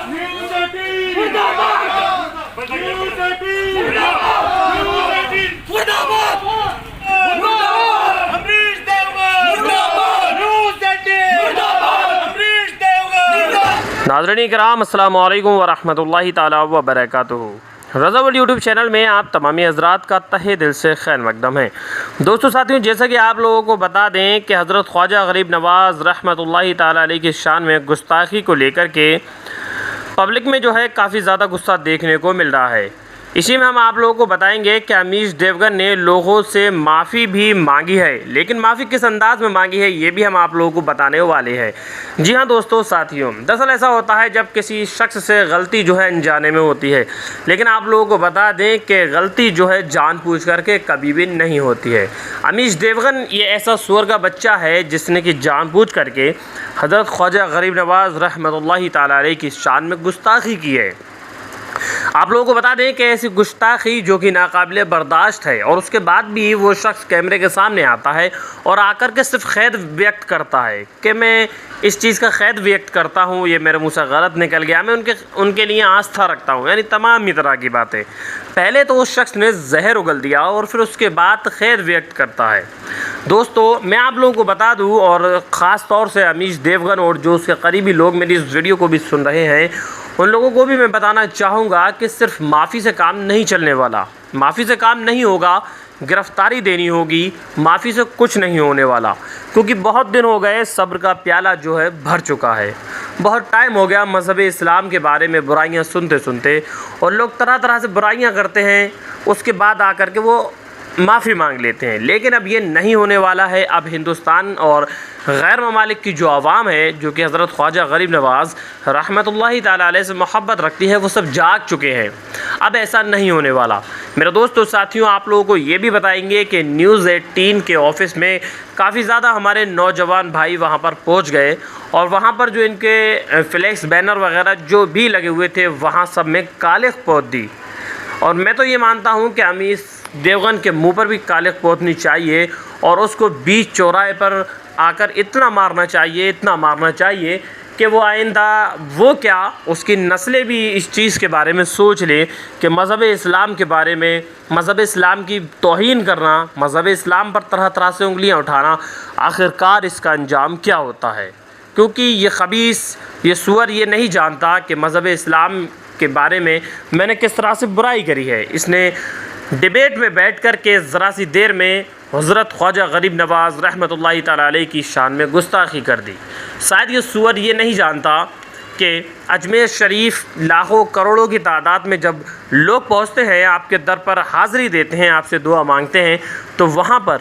नाज़रीन किराम अस्सलामु अलैकुम वरहमतुल्लाहि ताला वबरकातुहू। रज़ा वर्ल्ड यूट्यूब चैनल में आप तमामी हज़रात का तहे दिल से खैर मकदम है। दोस्तों साथियों, जैसा कि आप लोगों को बता दें कि हज़रत ख्वाजा गरीब नवाज़ रहमतुल्लाहि ताला अलैहि की शान में गुस्ताखी को लेकर के पब्लिक में जो है काफ़ी ज़्यादा गुस्सा देखने को मिल रहा है। इसी में हम आप लोगों को बताएंगे कि अमीश देवगन ने लोगों से माफ़ी भी मांगी है, लेकिन माफ़ी किस अंदाज में मांगी है ये भी हम आप लोगों को बताने वाले हैं। जी हाँ दोस्तों साथियों, दरअसल ऐसा होता है जब किसी शख्स से गलती जो है अनजाने में होती है, लेकिन आप लोगों को बता दें कि गलती जो है जानबूझ करके कभी भी नहीं होती है। अमीश देवगन ये ऐसा सुअर का बच्चा है जिसने कि जानबूझ करके हज़रत ख्वाजा गरीब नवाज़ रहमतुल्लाहि ताला अलैहि की शान में गुस्ताखी की है। आप लोगों को बता दें कि ऐसी गुस्ताखी जो कि नाकाबिले बर्दाश्त है, और उसके बाद भी वो शख्स कैमरे के सामने आता है और आकर के सिर्फ खैद व्यक्त करता है कि मैं इस चीज़ का खैद व्यक्त करता हूँ, ये मेरे मुँह से गलत निकल गया, मैं उनके लिए आस्था रखता हूँ, यानी तमाम ही तरह की बातें। पहले तो उस शख्स ने जहर उगल दिया और फिर उसके बाद खैर व्यक्त करता है। दोस्तों मैं आप लोगों को बता दूं, और ख़ास तौर से अमीश देवगन और जो उसके करीबी लोग मेरी इस वीडियो को भी सुन रहे हैं, उन लोगों को भी मैं बताना चाहूँगा कि सिर्फ माफ़ी से काम नहीं चलने वाला, माफ़ी से काम नहीं होगा, गिरफ़्तारी देनी होगी, माफ़ी से कुछ नहीं होने वाला। क्योंकि बहुत दिन हो गए, सब्र का प्याला जो है भर चुका है। बहुत टाइम हो गया मज़हब इस्लाम के बारे में बुराइयां सुनते सुनते, और लोग तरह तरह से बुराइयां करते हैं, उसके बाद आकर के वो माफ़ी मांग लेते हैं। लेकिन अब ये नहीं होने वाला है। अब हिंदुस्तान और गैर ममालिक की जो आवाम है, जो कि हज़रत ख्वाजा गरीब नवाज़ रहमतुल्लाहि ताला अलैहि से मोहब्बत रखती है, वो सब जाग चुके हैं। अब ऐसा नहीं होने वाला। मेरे दोस्तों साथियों, आप लोगों को ये भी बताएंगे कि न्यूज़ 18 के ऑफ़िस में काफ़ी ज़्यादा हमारे नौजवान भाई वहाँ पर पहुँच गए, और वहाँ पर जो इनके फ्लैक्स बैनर वगैरह जो भी लगे हुए थे, वहाँ सब में कालिख पोत दी। और मैं तो ये मानता हूँ कि अमीश देवगन के मुंह पर भी कालिख पोतनी चाहिए, और उसको बीच चौराहे पर आकर इतना मारना चाहिए, इतना मारना चाहिए कि वो आइंदा वो क्या उसकी नस्लें भी इस चीज़ के बारे में सोच ले कि मज़हब इस्लाम के बारे में, मज़हब इस्लाम की तौहीन करना, मज़हब इस्लाम पर तरह तरह से उंगलियां उठाना, आखिरकार इसका अंजाम क्या होता है। क्योंकि ये खबीस, ये सुअर ये नहीं जानता कि मज़हब इस्लाम के बारे में मैंने किस तरह से बुराई करी है। इसने डिबेट में बैठ कर के ज़रा सी देर में हज़रत ख्वाजा गरीब नवाज़ रहमतुल्लाहि ताला अलैहि की शान में गुस्ताखी कर दी। शायद ये सुअर ये नहीं जानता कि अजमेर शरीफ लाखों करोड़ों की तादाद में जब लोग पहुँचते हैं, आपके दर पर हाज़िरी देते हैं, आपसे दुआ मांगते हैं, तो वहाँ पर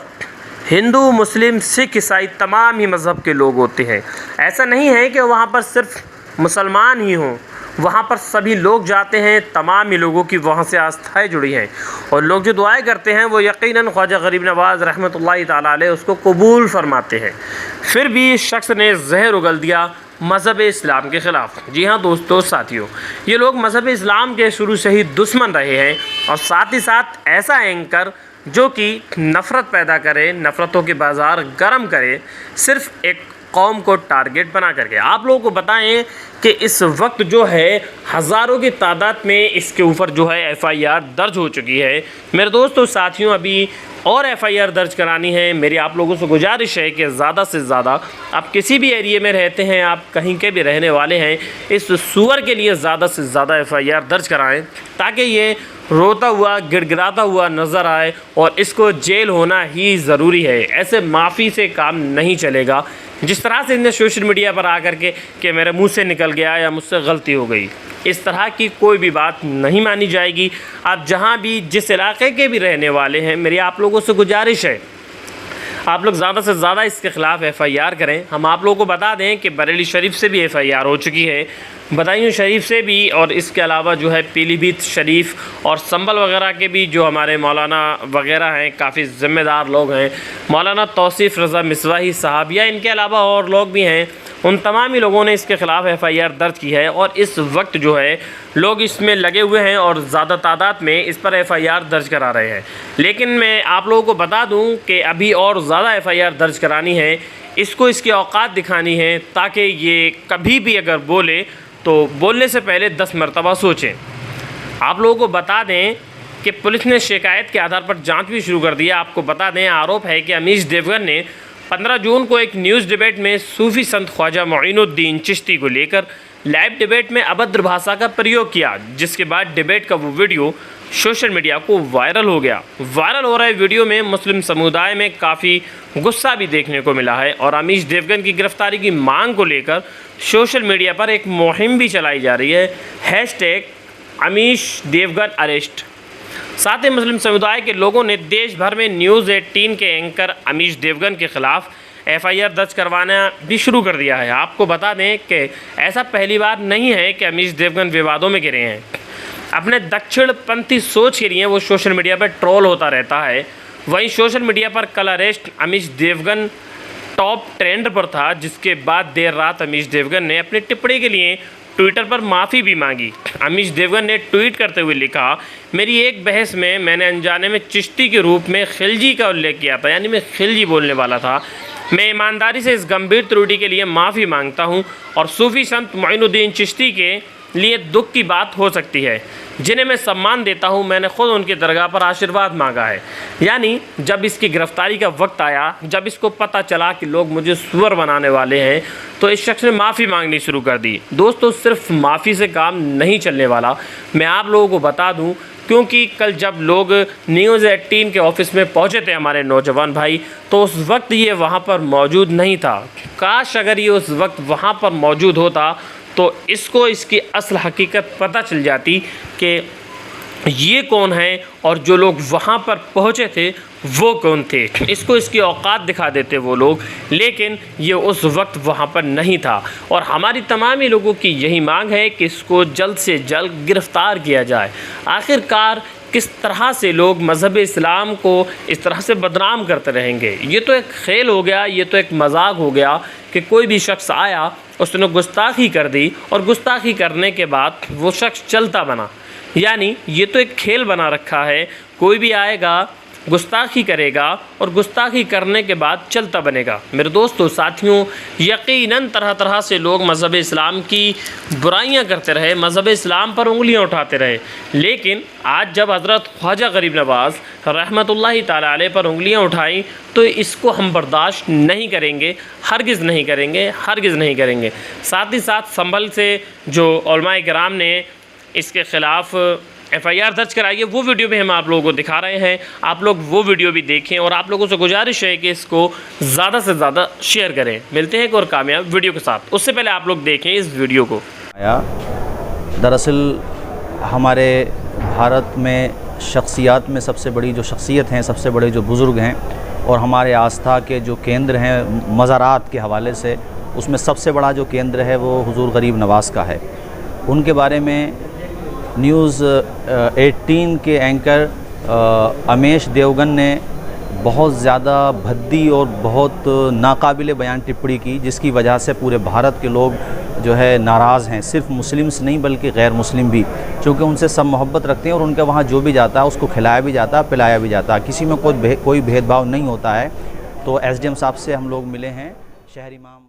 हिंदू, मुस्लिम, सिख, ईसाई तमाम ही मज़हब के लोग होते हैं। ऐसा नहीं है कि वहाँ पर सिर्फ मुसलमान ही हों, वहाँ पर सभी लोग जाते हैं, तमाम ही लोगों की वहाँ से आस्थाएँ जुड़ी हैं, और लोग जो दुआएं करते हैं वो यकीनन ख्वाजा गरीब नवाज़ रहमतुल्लाहि ताला अलैहि उसको कबूल फरमाते हैं। फिर भी इस शख्स ने जहर उगल दिया मज़हब इस्लाम के ख़िलाफ़। जी हाँ दोस्तों साथियों, ये लोग मज़हब इस्लाम के शुरू से ही दुश्मन रहे हैं, और साथ ही साथ ऐसा एंकर जो कि नफ़रत पैदा करे, नफ़रतों के बाज़ार गर्म करे, सिर्फ़ एक कौम को टारगेट बना करके। आप लोगों को बताएं कि इस वक्त जो है हज़ारों की तादाद में इसके ऊपर जो है FIR दर्ज हो चुकी है। मेरे दोस्तों साथियों, अभी और FIR दर्ज करानी है। मेरी आप लोगों से गुजारिश है कि ज़्यादा से ज़्यादा, आप किसी भी एरिए में रहते हैं, आप कहीं के भी रहने वाले हैं, इस सुअर के लिए ज़्यादा से ज़्यादा FIR दर्ज कराएँ, ताकि ये रोता हुआ, गिड़गिड़ाता हुआ नज़र आए, और इसको जेल होना ही ज़रूरी है। ऐसे माफ़ी से काम नहीं चलेगा। जिस तरह से इन्हें सोशल मीडिया पर आकर के कि मेरे मुंह से निकल गया या मुझसे गलती हो गई, इस तरह की कोई भी बात नहीं मानी जाएगी। आप जहां भी, जिस इलाके के भी रहने वाले हैं, मेरी आप लोगों से गुजारिश है, आप लोग ज़्यादा से ज़्यादा इसके ख़िलाफ़ FIR करें। हम आप लोगों को बता दें कि बरेली शरीफ से भी FIR हो चुकी है, बदायूं शरीफ से भी, और इसके अलावा जो है पीलीभीत शरीफ और संभल वगैरह के भी जो हमारे मौलाना वगैरह हैं, काफ़ी ज़िम्मेदार लोग हैं, मौलाना तौसीफ़ रज़ा मिसवाही साहब, या इनके अलावा और लोग भी हैं, उन तमाम ही लोगों ने इसके ख़िलाफ़ FIR दर्ज की है। और इस वक्त जो है लोग इसमें लगे हुए हैं और ज़्यादा तादाद में इस पर FIR दर्ज करा रहे हैं। लेकिन मैं आप लोगों को बता दूं कि अभी और ज़्यादा FIR दर्ज करानी है, इसको इसकी औकात दिखानी है, ताकि ये कभी भी अगर बोले तो बोलने से पहले 10 मरतबा सोचें। आप लोगों को बता दें कि पुलिस ने शिकायत के आधार पर जांच भी शुरू कर दी है। आपको बता दें, आरोप है कि अमीश देवगन ने 15 जून को एक न्यूज़ डिबेट में सूफ़ी संत ख्वाजा मोइनुद्दीन चिश्ती को लेकर लाइव डिबेट में अभद्र भाषा का प्रयोग किया, जिसके बाद डिबेट का वो वीडियो सोशल मीडिया को वायरल हो गया। वायरल हो रहे वीडियो में मुस्लिम समुदाय में काफ़ी गुस्सा भी देखने को मिला है और अमीश देवगन की गिरफ्तारी की मांग को लेकर सोशल मीडिया पर एक मुहिम भी चलाई जा रही है, #अमीश देवगन अरेस्ट। साथ ही मुस्लिम समुदाय के लोगों ने देश भर में न्यूज़ 18 के एंकर अमीश देवगन के ख़िलाफ़ FIR दर्ज करवाना भी शुरू कर दिया है। आपको बता दें कि ऐसा पहली बार नहीं है कि अमीश देवगन विवादों में गिरे हैं। अपने दक्षिणपंथी सोच के लिए वो सोशल मीडिया पर ट्रोल होता रहता है। वहीं सोशल मीडिया पर कल arrest Amish Devgan top trend पर था, जिसके बाद देर रात अमीश देवगन ने अपनी टिप्पणी के लिए ट्विटर पर माफ़ी भी मांगी। अमीश देवगन ने ट्वीट करते हुए लिखा, मेरी एक बहस में मैंने अनजाने में चिश्ती के रूप में खिलजी का उल्लेख किया था, यानी मैं खिलजी बोलने वाला था। मैं ईमानदारी से इस गंभीर त्रुटि के लिए माफ़ी मांगता हूं और सूफ़ी संत मोइनुद्दीन चिश्ती के लिए दुख की बात हो सकती है, जिन्हें मैं सम्मान देता हूं। मैंने खुद उनकी दरगाह पर आशीर्वाद मांगा है। यानी जब इसकी गिरफ्तारी का वक्त आया, जब इसको पता चला कि लोग मुझे सुअर बनाने वाले हैं, तो इस शख्स ने माफ़ी मांगनी शुरू कर दी। दोस्तों, सिर्फ माफ़ी से काम नहीं चलने वाला, मैं आप लोगों को बता दूं, क्योंकि कल जब लोग न्यूज़ 18 के ऑफिस में पहुंचे थे हमारे नौजवान भाई, तो उस वक्त ये वहां पर मौजूद नहीं था। काश अगर ये उस वक्त वहां पर मौजूद होता तो इसको इसकी असल हकीकत पता चल जाती कि ये कौन है और जो लोग वहाँ पर पहुँचे थे वो कौन थे। इसको इसकी औकात दिखा देते वो लोग, लेकिन ये उस वक्त वहाँ पर नहीं था। और हमारी तमामी लोगों की यही मांग है कि इसको जल्द से जल्द गिरफ़्तार किया जाए। आखिरकार किस तरह से लोग मज़हब इस्लाम को इस तरह से बदनाम करते रहेंगे। ये तो एक खेल हो गया, ये तो एक मजाक हो गया कि कोई भी शख्स आया, उसने गुस्ताखी कर दी और गुस्ताखी करने के बाद वो शख्स चलता बना। यानी ये तो एक खेल बना रखा है, कोई भी आएगा, गुस्ताखी करेगा और गुस्ताखी करने के बाद चलता बनेगा। मेरे दोस्तों, साथियों, यकीनन तरह तरह से लोग मज़हब इस्लाम की बुराइयां करते रहे, मज़हब इस्लाम पर उंगलियां उठाते रहे, लेकिन आज जब हज़रत ख्वाजा गरीब नवाज़ रहमतुल्लाहि ताला अलैह पर उंगलियां उठाई, तो इसको हम बर्दाश्त नहीं करेंगे, हरगिज़ नहीं करेंगे, हरगिज़ नहीं करेंगे। साथ ही साथ संभल से जो उलमाए किराम ने इसके ख़िलाफ़ FIR दर्ज कराइए, वो वीडियो भी हम आप लोगों को दिखा रहे हैं। आप लोग वो वीडियो भी देखें और आप लोगों से गुजारिश है कि इसको ज़्यादा से ज़्यादा शेयर करें। मिलते हैं एक और कामयाब वीडियो के साथ, उससे पहले आप लोग देखें इस वीडियो को। दरअसल हमारे भारत में शख्सियात में सबसे बड़ी जो शख्सियत हैं, सबसे बड़े जो बुज़ुर्ग हैं और हमारे आस्था के जो केंद्र हैं मज़ारात के हवाले से, उसमें सबसे बड़ा जो केंद्र है वो हुज़ूर गरीब नवाज़ का है। उनके बारे में न्यूज़ 18 के एंकर अमीश देवगन ने बहुत ज़्यादा भद्दी और बहुत नाकाबिले बयान टिप्पणी की, जिसकी वजह से पूरे भारत के लोग जो है नाराज़ हैं। सिर्फ मुस्लिम्स नहीं बल्कि गैर मुस्लिम भी, क्योंकि उनसे सब मोहब्बत रखते हैं और उनके वहाँ जो भी जाता है उसको खिलाया भी जाता है, पिलाया भी जाता है, किसी में कोई भेदभाव नहीं होता है। तो SDM साहब से हम लोग मिले हैं, शहर इमाम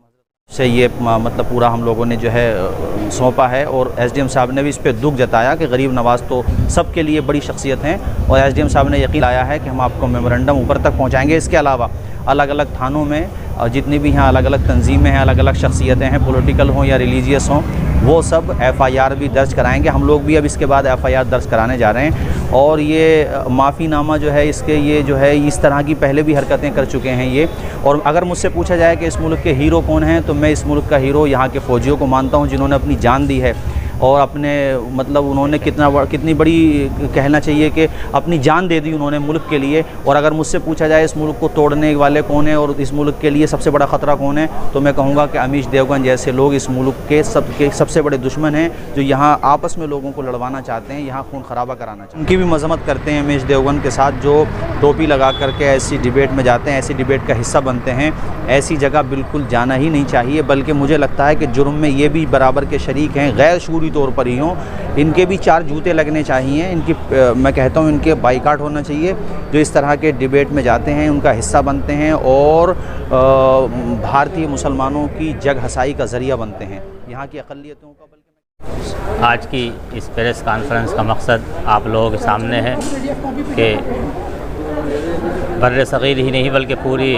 से ये मतलब पूरा हम लोगों ने जो है सौंपा है और SDM साहब ने भी इस पर दुख जताया कि गरीब नवाज़ तो सबके लिए बड़ी शख्सियत हैं और SDM साहब ने यकीन लाया है कि हम आपको मेमोरेंडम ऊपर तक पहुंचाएंगे। इसके अलावा अलग अलग थानों में जितनी भी यहाँ अलग अलग तंजीमें हैं, अलग अलग शख्सियतें हैं, पॉलिटिकल हों या रिलीजियस हों, वो सब FIR भी दर्ज कराएंगे। हम लोग भी अब इसके बाद FIR दर्ज कराने जा रहे हैं। और ये माफ़ीनामा जो है इसके, ये जो है इस तरह की पहले भी हरकतें कर चुके हैं ये। और अगर मुझसे पूछा जाए कि इस मुल्क के हीरो कौन हैं, तो मैं इस मुल्क का हीरो यहाँ के फ़ौजियों को मानता हूँ, जिन्होंने अपनी जान दी है और अपने मतलब उन्होंने कितनी बड़ी कहना चाहिए कि अपनी जान दे दी उन्होंने मुल्क के लिए। और अगर मुझसे पूछा जाए इस मुल्क को तोड़ने वाले कौन है और इस मुल्क के लिए सबसे बड़ा ख़तरा कौन है, तो मैं कहूँगा कि अमीश देवगन जैसे लोग इस मुल्क के सबसे बड़े दुश्मन हैं, जो यहाँ आपस में लोगों को लड़वाना चाहते हैं, यहाँ खून खराबा कराना चाहते हैं। उनकी भी मजम्मत करते हैं अमीश देवगन के साथ, जो टोपी लगा करके ऐसी डिबेट में जाते हैं, ऐसी डिबेट का हिस्सा बनते हैं। ऐसी जगह बिल्कुल जाना ही नहीं चाहिए, बल्कि मुझे लगता है कि जुर्म में ये भी बराबर के शरीक हैं, गैर शूरी तौर पर ही हों। इनके भी 4 जूते लगने चाहिए, इनकी मैं कहता हूँ इनके बाइकाट होना चाहिए, जो इस तरह के डिबेट में जाते हैं, उनका हिस्सा बनते हैं और भारतीय मुसलमानों की जग हसाई का ज़रिया बनते हैं, यहाँ की अक़लियतों का। आज की इस प्रेस कॉन्फ्रेंस का मकसद आप लोगों के सामने है कि बर्र सग़ीर ही नहीं बल्कि पूरी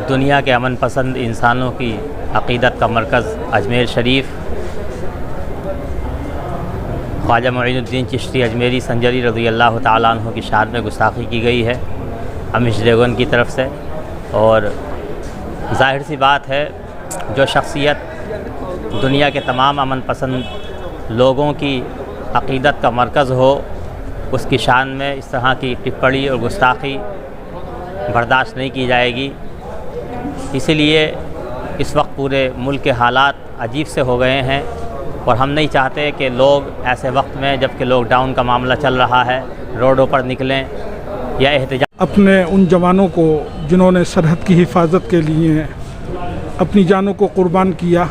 दुनिया के अमन पसंद इंसानों की अक़ीदत का मरकज़ अजमेर शरीफ ख्वाजा मुईनुद्दीन चिश्ती अजमेरी संजरी रज़ी अल्लाह ताला अन्हु की शान में गुस्ताखी की गई है अमीश देवगन की तरफ से। और ज़ाहिर सी बात है, जो शख्सियत दुनिया के तमाम अमन पसंद लोगों की अक़ीदत का मरकज़ हो, उसकी शान में इस तरह की टिप्पणी और गुस्ताखी बर्दाश्त नहीं की जाएगी। इसीलिए इस वक्त पूरे मुल्क के हालात अजीब से हो गए हैं और हम नहीं चाहते कि लोग ऐसे वक्त में, जबकि लॉकडाउन का मामला चल रहा है, रोडों पर निकलें या एहतजाज। अपने उन जवानों को जिन्होंने सरहद की हिफाजत के लिए अपनी जानों को कुर्बान किया,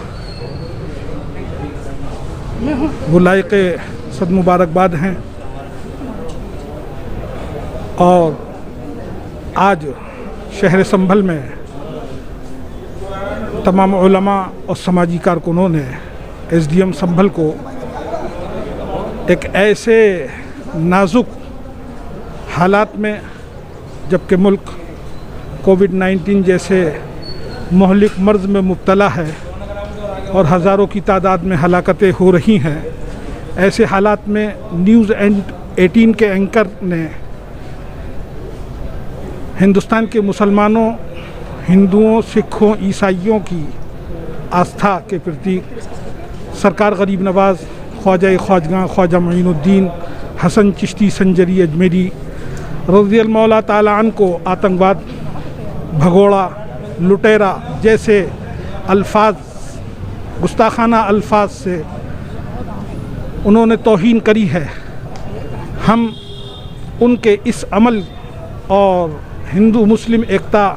वो लायक़ सद मुबारकबाद हैं। और आज शहर संभल में तमाम उलमा और समाजी कारकुनों ने SDM संभल को एक ऐसे नाजुक हालात में, जबकि मुल्क कोविड-19 जैसे मुहलिक मर्ज़ में मुब्तला है और हज़ारों की तादाद में हलाकतें हो रही हैं, ऐसे हालात में न्यूज़ 18 के एंकर ने हिंदुस्तान के मुसलमानों, हिंदुओं, सिखों, ईसाइयों की आस्था के प्रति सरकार गरीब नवाज़ ख्वाजा ख्वाजा मुईनुद्दीन हसन चिश्ती संजरी अजमेरी रज़ियल्लाहु ताला अन्हु को आतंकवाद, भगोड़ा, लुटेरा जैसे अल्फाज, गुस्ताखाना अल्फाज से उन्होंने तौहीन करी है। हम उनके इस अमल और हिंदू मुस्लिम एकता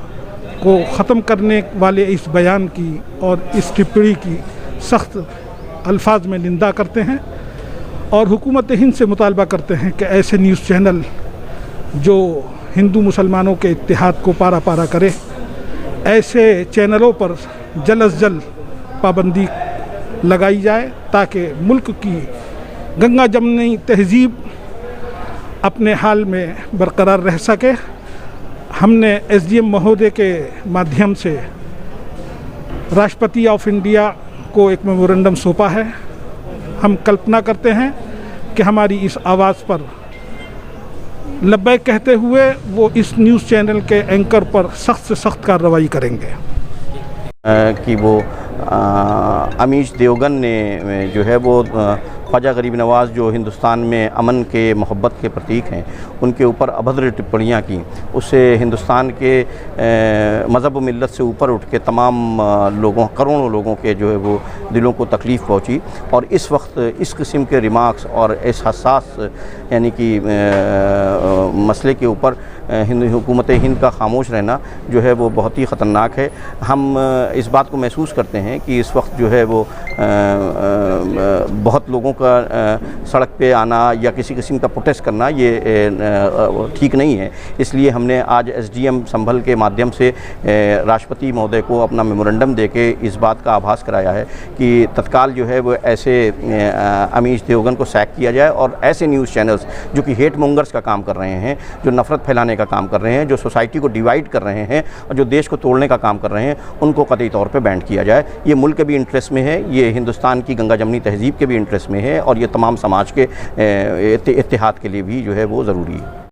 को ख़त्म करने वाले इस बयान की और इस टिप्पणी की सख्त अल्फाज में निंदा करते हैं और हुकूमत हिंद से मुतालबा करते हैं कि ऐसे न्यूज़ चैनल जो हिंदू मुसलमानों के इत्तेहाद को पारा पारा करे, ऐसे चैनलों पर जल्द अज जल्द पाबंदी लगाई जाए ताकि मुल्क की गंगा जमनी तहज़ीब अपने हाल में बरकरार रह सके। हमने SDM महोदय के माध्यम से राष्ट्रपति ऑफ इंडिया को एक मेमोरेंडम सौंपा है। हम कल्पना करते हैं कि हमारी इस आवाज़ पर लब्बैक कहते हुए वो इस न्यूज़ चैनल के एंकर पर सख्त से सख्त कार्रवाई करेंगे। कि वो अमीश देवगन ने जो है वो ख्वाजा गरीब नवाज़ जो हिंदुस्तान में अमन के, मोहब्बत के प्रतीक हैं, उनके ऊपर अभद्र टिप्पणियाँ की। उससे हिंदुस्तान के मज़हब व मिल्लत से ऊपर उठ के तमाम लोगों, करोड़ों लोगों के जो है वो दिलों को तकलीफ़ पहुँची। और इस वक्त इस किस्म के रिमार्क्स और इस हसास यानी कि मसले के ऊपर हुकूमत हिंद का खामोश रहना जो है वो बहुत ही ख़तरनाक है। हम इस बात को महसूस करते हैं कि इस वक्त जो है वो बहुत लोगों का सड़क पे आना या किसी किस्म का प्रोटेस्ट करना ये ठीक नहीं है। इसलिए हमने आज SDM संभल के माध्यम से राष्ट्रपति महोदय को अपना मेमोरेंडम देके इस बात का आभास कराया है कि तत्काल जो है वो ऐसे अमीश देवगन को सैक किया जाए और ऐसे न्यूज़ चैनल्स जो कि हेट मोंगर्स का काम कर रहे हैं, जो नफ़रत फैलाने का काम कर रहे हैं, जो सोसाइटी को डिवाइड कर रहे हैं और जो देश को तोड़ने का काम कर रहे हैं, उनको कतई तौर पे बैंड किया जाए। ये मुल्क के भी इंटरेस्ट में है, ये हिंदुस्तान की गंगा जमनी तहज़ीब के भी इंटरेस्ट में है और ये तमाम समाज के इत्तेहाद के लिए भी जो है वो ज़रूरी है।